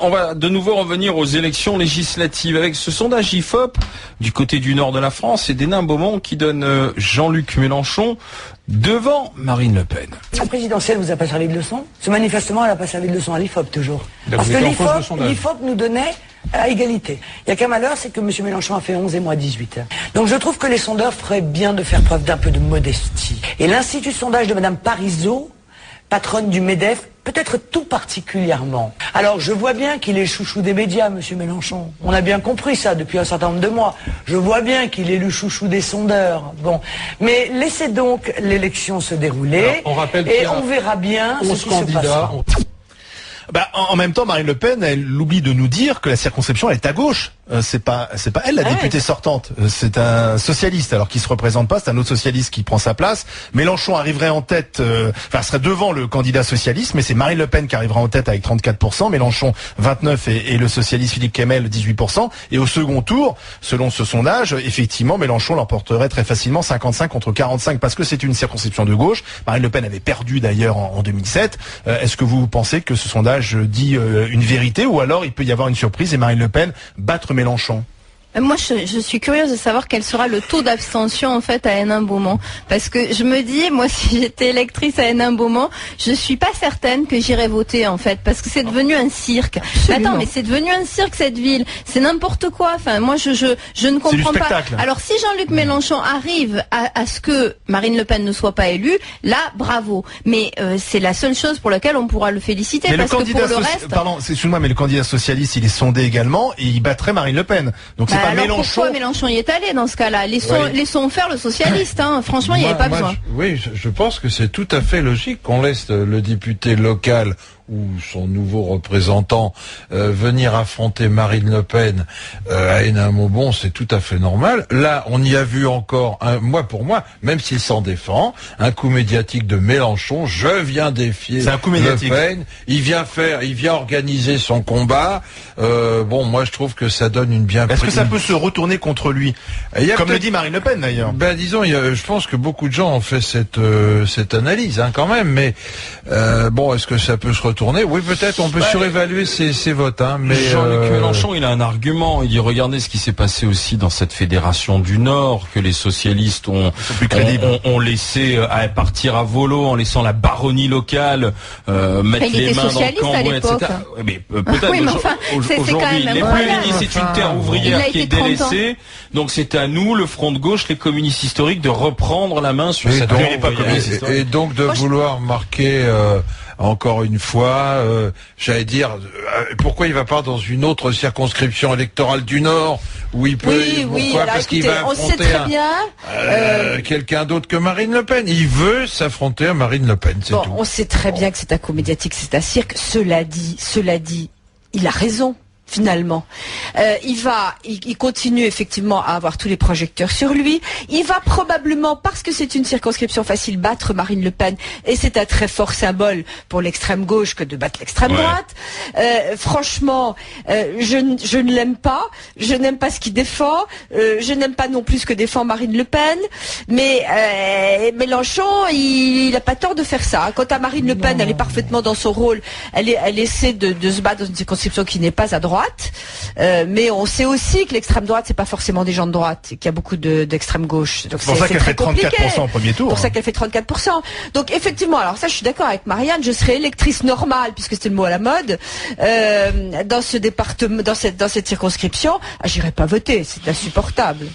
On va de nouveau revenir aux élections législatives avec ce sondage IFOP du côté du nord de la France et d'Hénin Beaumont qui donne Jean-Luc Mélenchon devant Marine Le Pen. La présidentielle vous a pas servi de leçon? Manifestement, elle n'a pas servi de leçon à l'IFOP toujours. Parce que l'IFOP nous donnait à égalité. Il y a qu'un malheur, c'est que M. Mélenchon a fait 11 et moi 18. Donc je trouve que les sondeurs feraient bien de faire preuve d'un peu de modestie. Et l'Institut de sondage de Mme Parizeau, patronne du MEDEF, peut-être tout particulièrement. Alors je vois bien qu'il est le chouchou des médias, M. Mélenchon. On a bien compris ça depuis un certain nombre de mois. Je vois bien qu'il est le chouchou des sondeurs. Bon, mais laissez donc l'élection se dérouler. Alors, on verra bien ce qui se passera. En même temps, Marine Le Pen, elle oublie de nous dire que la circonscription elle est à gauche. C'est pas elle la députée sortante. C'est un socialiste alors qui se représente pas. C'est un autre socialiste qui prend sa place. Mélenchon arriverait en tête, serait devant le candidat socialiste, mais c'est Marine Le Pen qui arrivera en tête avec 34%. Mélenchon 29% et le socialiste Philippe Kemel 18%. Et au second tour, selon ce sondage, effectivement, Mélenchon l'emporterait très facilement 55 contre 45 parce que c'est une circonscription de gauche. Marine Le Pen avait perdu d'ailleurs en 2007. Est-ce que vous pensez que ce sondage dit une vérité ou alors il peut y avoir une surprise et Marine Le Pen battre Mélenchon? Moi, je suis curieuse de savoir quel sera le taux d'abstention en fait à Hénin Beaumont, parce que je me dis, moi, si j'étais électrice à Hénin Beaumont, je suis pas certaine que j'irais voter en fait, parce que c'est devenu un cirque. Attends, mais c'est devenu un cirque cette ville, c'est n'importe quoi. Enfin, moi, je ne comprends pas. Alors, si Jean-Luc Mélenchon arrive à ce que Marine Le Pen ne soit pas élue, là, bravo. Mais c'est la seule chose pour laquelle on pourra le féliciter, mais parce que pour le reste, pardon, excuse-moi, mais le candidat socialiste, il est sondé également et il battrait Marine Le Pen. Donc c'est alors pourquoi Mélenchon y est allé dans ce cas-là? Laissons faire le socialiste, hein. Franchement, il n'y avait pas besoin. Je pense que c'est tout à fait logique qu'on laisse le député local ou son nouveau représentant venir affronter Marine Le Pen à Hénin Beaumont, c'est tout à fait normal. Là, on y a vu encore, pour moi, même s'il s'en défend, un coup médiatique de Mélenchon. Je viens défier Le Pen. Il vient organiser son combat. Moi, je trouve que ça donne une bien. Est-ce que ça peut se retourner contre lui, comme le dit Marine Le Pen d'ailleurs? Disons, je pense que beaucoup de gens ont fait cette analyse, quand même. Mais est-ce que ça peut se retourner? Oui, peut-être, on peut surévaluer ses votes, mais Jean-Luc Mélenchon, il a un argument. Il dit, regardez ce qui s'est passé aussi dans cette fédération du Nord, que les socialistes ont laissé partir à volo en laissant la baronnie locale mettre les mains dans le cambouis, etc. Mais peut-être aujourd'hui, les Pouilly, c'est une terre ouvrière qui est délaissée. Donc c'est à nous, le Front de gauche, les communistes historiques, de reprendre la main sur cette terre. Et donc de vouloir marquer encore une fois, j'allais dire, pourquoi il va pas dans une autre circonscription électorale du Nord où il peut, parce qu'il va affronter quelqu'un d'autre que Marine Le Pen. Il veut s'affronter à Marine Le Pen, c'est tout. On sait très bien que c'est un coup médiatique, c'est un cirque. Cela dit, il a raison. Finalement, il continue effectivement à avoir tous les projecteurs sur lui. Il va probablement, parce que c'est une circonscription facile, battre Marine Le Pen, et c'est un très fort symbole pour l'extrême gauche que de battre l'extrême droite. Franchement, je ne l'aime pas. Je n'aime pas ce qu'il défend. Je n'aime pas non plus ce que défend Marine Le Pen. Mais Mélenchon, il n'a pas tort de faire ça. Quant à Marine Le Pen, elle est parfaitement dans son rôle. Elle essaie de se battre dans une circonscription qui n'est pas à droite. Mais on sait aussi que l'extrême droite, c'est pas forcément des gens de droite, qu'il y a beaucoup d'extrême gauche. Donc c'est pour ça qu'elle fait 34% au premier tour. Pour ça qu'elle fait 34%. Donc effectivement, alors ça, je suis d'accord avec Marianne, je serais électrice normale, puisque c'est le mot à la mode, dans ce département, dans cette circonscription. J'irai pas voter, c'est insupportable.